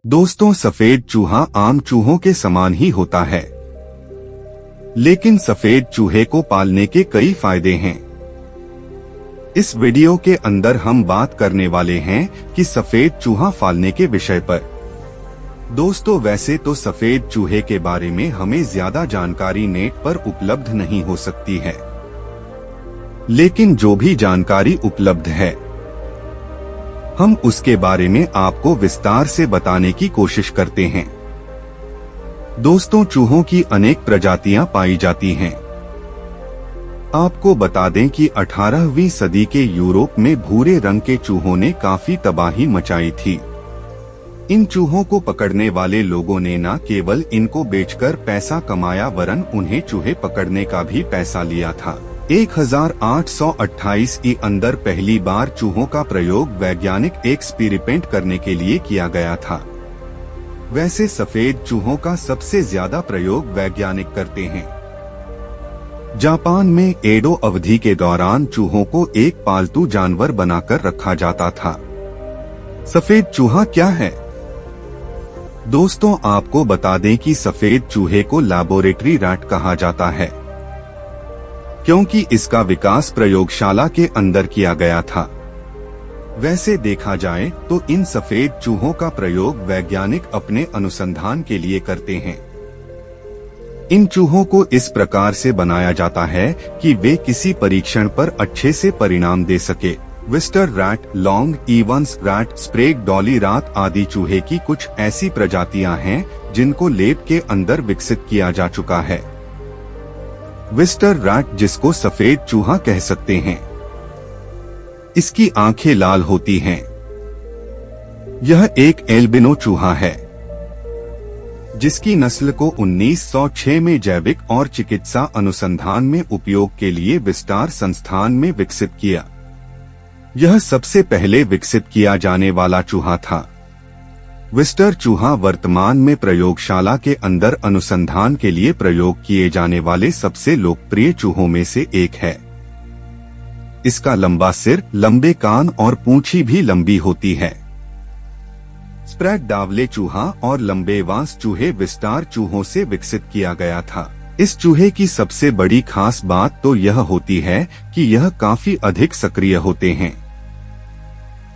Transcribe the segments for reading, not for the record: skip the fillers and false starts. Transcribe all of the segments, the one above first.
दोस्तों, सफेद चूहा आम चूहों के समान ही होता है, लेकिन सफेद चूहे को पालने के कई फायदे हैं। इस वीडियो के अंदर हम बात करने वाले हैं कि सफेद चूहा पालने के विषय पर। दोस्तों, वैसे तो सफेद चूहे के बारे में हमें ज्यादा जानकारी नेट पर उपलब्ध नहीं हो सकती है, लेकिन जो भी जानकारी उपलब्ध है हम उसके बारे में आपको विस्तार से बताने की कोशिश करते हैं। दोस्तों, चूहों की अनेक प्रजातियां पाई जाती हैं। आपको बता दें कि 18वीं सदी के यूरोप में भूरे रंग के चूहों ने काफी तबाही मचाई थी। इन चूहों को पकड़ने वाले लोगों ने न केवल इनको बेचकर पैसा कमाया, वरन उन्हें चूहे पकड़ने का भी पैसा लिया था। 1828 के अंदर पहली बार चूहों का प्रयोग वैज्ञानिक एक्सपेरिमेंट करने के लिए किया गया था। वैसे सफेद चूहों का सबसे ज्यादा प्रयोग वैज्ञानिक करते हैं। जापान में एडो अवधि के दौरान चूहों को एक पालतू जानवर बनाकर रखा जाता था। सफेद चूहा क्या है? दोस्तों, आपको बता दें कि सफेद चूहे को लैबोरेटरी रैट कहा जाता है, क्योंकि इसका विकास प्रयोगशाला के अंदर किया गया था। वैसे देखा जाए तो इन सफेद चूहों का प्रयोग वैज्ञानिक अपने अनुसंधान के लिए करते हैं। इन चूहों को इस प्रकार से बनाया जाता है कि वे किसी परीक्षण पर अच्छे से परिणाम दे सके। Wistar rat, Long Evans rat, Sprague Dawley rat आदि चूहे की कुछ ऐसी प्रजातियां हैं जिनको लेब के अंदर विकसित किया जा चुका है। विस्टर रैट, जिसको सफेद चूहा कह सकते हैं, इसकी आंखें लाल होती हैं। यह एक एल्बिनो चूहा है, जिसकी नस्ल को 1906 में जैविक और चिकित्सा अनुसंधान में उपयोग के लिए विस्टार संस्थान में विकसित किया। यह सबसे पहले विकसित किया जाने वाला चूहा था। विस्टर चूहा वर्तमान में प्रयोगशाला के अंदर अनुसंधान के लिए प्रयोग किए जाने वाले सबसे लोकप्रिय चूहों में से एक है। इसका लंबा सिर, लंबे कान और पूंछी भी लंबी होती है। स्प्रैग डावले चूहा और लंबे वांस चूहे विस्टार चूहों से विकसित किया गया था। इस चूहे की सबसे बड़ी खास बात तो यह होती है कि यह काफी अधिक सक्रिय होते हैं।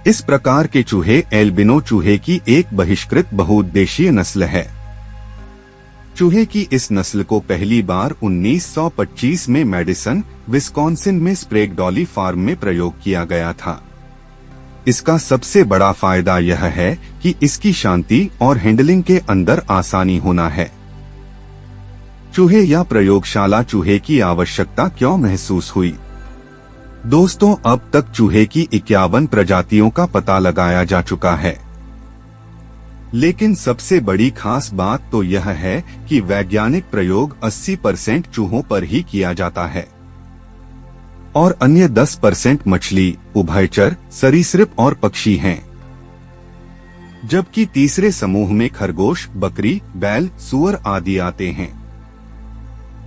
इस प्रकार के चूहे एल्बिनो चूहे की एक बहिष्कृत बहुउद्देशीय नस्ल है। चूहे की इस नस्ल को पहली बार 1925 में मेडिसन, विस्कॉन्सिन में स्प्रेग डॉली फार्म में प्रयोग किया गया था। इसका सबसे बड़ा फायदा यह है कि इसकी शांति और हैंडलिंग के अंदर आसानी होना है। चूहे या प्रयोगशाला चूहे की आवश्यकता क्यों महसूस हुई? दोस्तों, अब तक चूहे की 51 प्रजातियों का पता लगाया जा चुका है, लेकिन सबसे बड़ी खास बात तो यह है कि वैज्ञानिक प्रयोग 80% चूहों पर ही किया जाता है और अन्य 10% मछली, उभयचर, सरीसृप और पक्षी हैं। जबकि तीसरे समूह में खरगोश, बकरी, बैल, सूअर आदि आते हैं।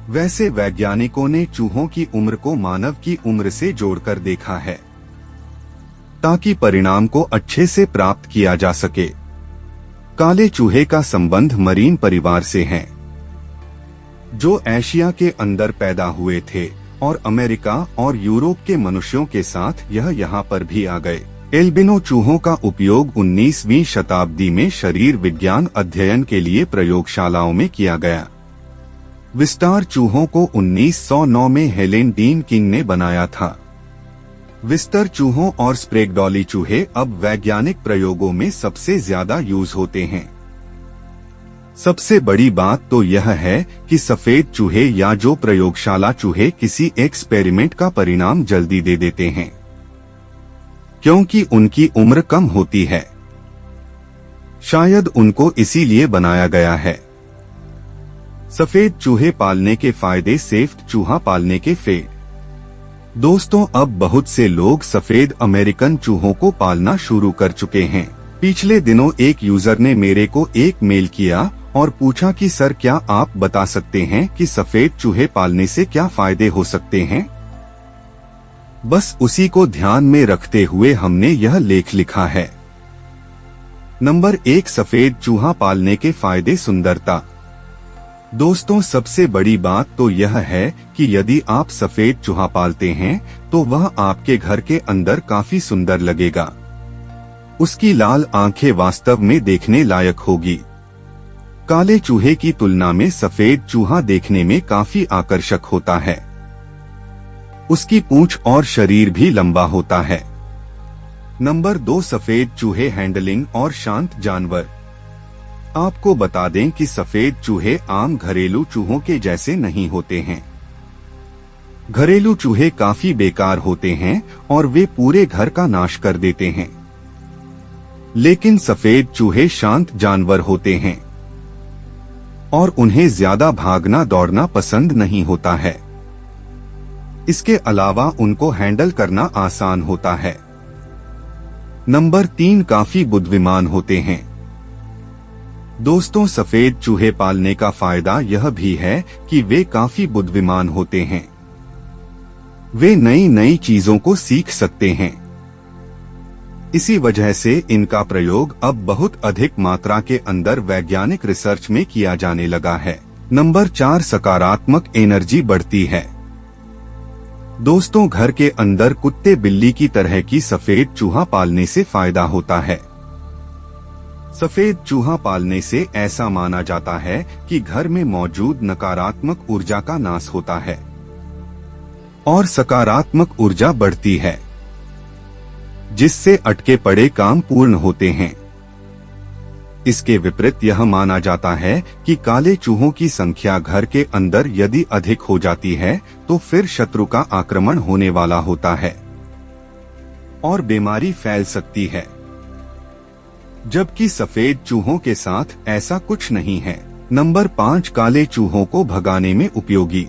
वैसे वैज्ञानिकों ने चूहों की उम्र को मानव की उम्र से जोड़कर देखा है, ताकि परिणाम को अच्छे से प्राप्त किया जा सके। काले चूहे का संबंध मरीन परिवार से है, जो एशिया के अंदर पैदा हुए थे और अमेरिका और यूरोप के मनुष्यों के साथ यह यहाँ पर भी आ गए। एल्बिनो चूहों का उपयोग 19वीं शताब्दी में शरीर विज्ञान अध्ययन के लिए प्रयोगशालाओं में किया गया। विस्टार चूहों को 1909 में हेलेन डीन किंग ने बनाया था। विस्टर चूहों और स्प्रेग डॉली चूहे अब वैज्ञानिक प्रयोगों में सबसे ज्यादा यूज होते हैं। सबसे बड़ी बात तो यह है कि सफेद चूहे या जो प्रयोगशाला चूहे किसी एक्सपेरिमेंट का परिणाम जल्दी दे देते हैं, क्योंकि उनकी उम्र कम होती है। शायद उनको इसीलिए बनाया गया है। सफेद चूहे पालने के फायदे, सेफ्ट चूहा पालने के फेड। दोस्तों, अब बहुत से लोग सफेद अमेरिकन चूहों को पालना शुरू कर चुके हैं। पिछले दिनों एक यूजर ने मेरे को एक मेल किया और पूछा कि सर, क्या आप बता सकते हैं कि सफेद चूहे पालने से क्या फायदे हो सकते हैं? बस उसी को ध्यान में रखते हुए हमने यह लेख लिखा है। नंबर 1, सफेद चूहा पालने के फायदे। सुंदरता। दोस्तों, सबसे बड़ी बात तो यह है कि यदि आप सफेद चूहा पालते हैं तो वह आपके घर के अंदर काफी सुंदर लगेगा। उसकी लाल आंखें वास्तव में देखने लायक होगी। काले चूहे की तुलना में सफेद चूहा देखने में काफी आकर्षक होता है। उसकी पूंछ और शरीर भी लंबा होता है। नंबर 2, सफेद चूहे हैंडलिंग और शांत जानवर। आपको बता दें कि सफेद चूहे आम घरेलू चूहों के जैसे नहीं होते हैं। घरेलू चूहे काफी बेकार होते हैं और वे पूरे घर का नाश कर देते हैं, लेकिन सफेद चूहे शांत जानवर होते हैं और उन्हें ज्यादा भागना दौड़ना पसंद नहीं होता है। इसके अलावा उनको हैंडल करना आसान होता है। नंबर 3, काफी बुद्धिमान होते हैं। दोस्तों, सफेद चूहे पालने का फायदा यह भी है कि वे काफी बुद्धिमान होते हैं। वे नई नई चीजों को सीख सकते हैं। इसी वजह से इनका प्रयोग अब बहुत अधिक मात्रा के अंदर वैज्ञानिक रिसर्च में किया जाने लगा है। नंबर 4, सकारात्मक एनर्जी बढ़ती है। दोस्तों, घर के अंदर कुत्ते बिल्ली की तरह की सफेद चूहा पालने से फायदा होता है। सफेद चूहा पालने से ऐसा माना जाता है कि घर में मौजूद नकारात्मक ऊर्जा का नाश होता है और सकारात्मक ऊर्जा बढ़ती है, जिससे अटके पड़े काम पूर्ण होते हैं। इसके विपरीत यह माना जाता है कि काले चूहों की संख्या घर के अंदर यदि अधिक हो जाती है तो फिर शत्रु का आक्रमण होने वाला होता है और बीमारी फैल सकती है, जबकि सफेद चूहों के साथ ऐसा कुछ नहीं है। नंबर 5, काले चूहों को भगाने में उपयोगी।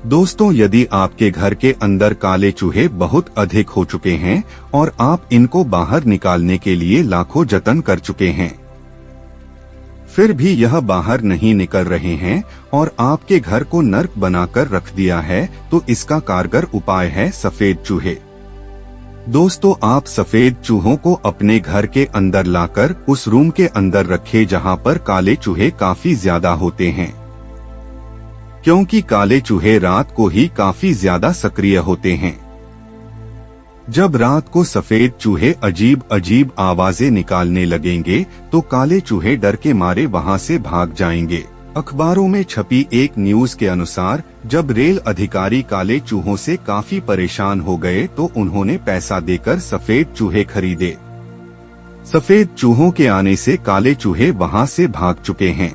दोस्तों, यदि आपके घर के अंदर काले चूहे बहुत अधिक हो चुके हैं और आप इनको बाहर निकालने के लिए लाखों जतन कर चुके हैं, फिर भी यह बाहर नहीं निकल रहे हैं और आपके घर को नर्क बनाकर रख दिया है, तो इसका कारगर उपाय है सफेद चूहे। दोस्तों, आप सफेद चूहों को अपने घर के अंदर लाकर उस रूम के अंदर रखें जहां पर काले चूहे काफी ज्यादा होते हैं, क्योंकि काले चूहे रात को ही काफी ज्यादा सक्रिय होते हैं। जब रात को सफेद चूहे अजीब अजीब आवाजें निकालने लगेंगे तो काले चूहे डर के मारे वहां से भाग जाएंगे। अखबारों में छपी एक न्यूज के अनुसार जब रेल अधिकारी काले चूहों से काफी परेशान हो गए तो उन्होंने पैसा देकर सफेद चूहे खरीदे। सफेद चूहों के आने से काले चूहे वहां से भाग चुके हैं।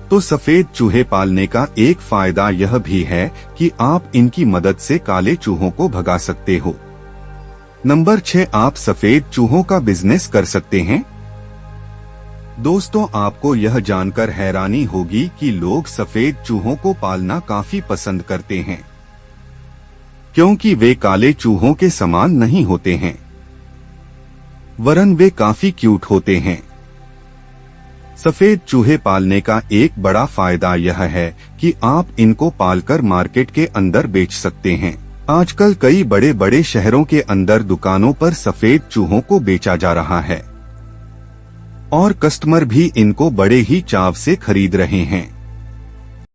तो सफेद चूहे पालने का एक फायदा यह भी है कि आप इनकी मदद से काले चूहों को भगा सकते हो। नंबर 6, आप सफेद चूहों का बिजनेस कर सकते हैं। दोस्तों, आपको यह जानकर हैरानी होगी कि लोग सफेद चूहों को पालना काफी पसंद करते हैं, क्योंकि वे काले चूहों के समान नहीं होते हैं, वरन वे काफी क्यूट होते हैं। सफेद चूहे पालने का एक बड़ा फायदा यह है कि आप इनको पालकर मार्केट के अंदर बेच सकते हैं। आजकल कई बड़े बड़े शहरों के अंदर दुकानों पर सफेद चूहों को बेचा जा रहा है और कस्टमर भी इनको बड़े ही चाव से खरीद रहे हैं।